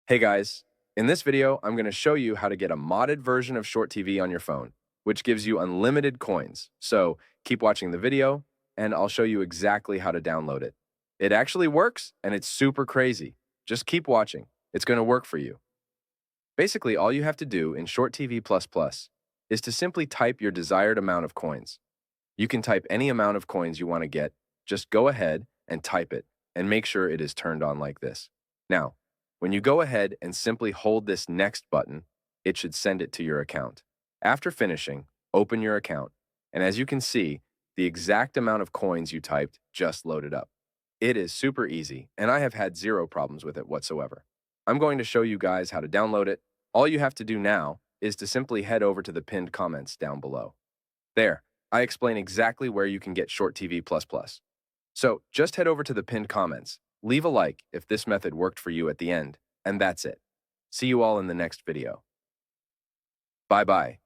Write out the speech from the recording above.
Hey guys, in this video, I'm going to show you how to get a modded version of Short TV on your phone, which gives you unlimited coins. So keep watching the video, and I'll show you exactly how to download it. It actually works, and it's super crazy. Just keep watching. It's going to work for you. Basically, all you have to do in Short TV++ is to simply type your desired amount of coins. You can type any amount of coins you want to get. Just go ahead and type it, and make sure it is turned on like this. Now, when you go ahead and simply hold this next button, it should send it to your account. After finishing, open your account, and as you can see, the exact amount of coins you typed just loaded up. It is super easy, and I have had zero problems with it whatsoever. I'm going to show you guys how to download it. All you have to do now is to simply head over to the pinned comments down below. There, I explain exactly where you can get Short TV++. So just head over to the pinned comments, leave a like if this method worked for you at the end, and that's it. See you all in the next video. Bye-bye.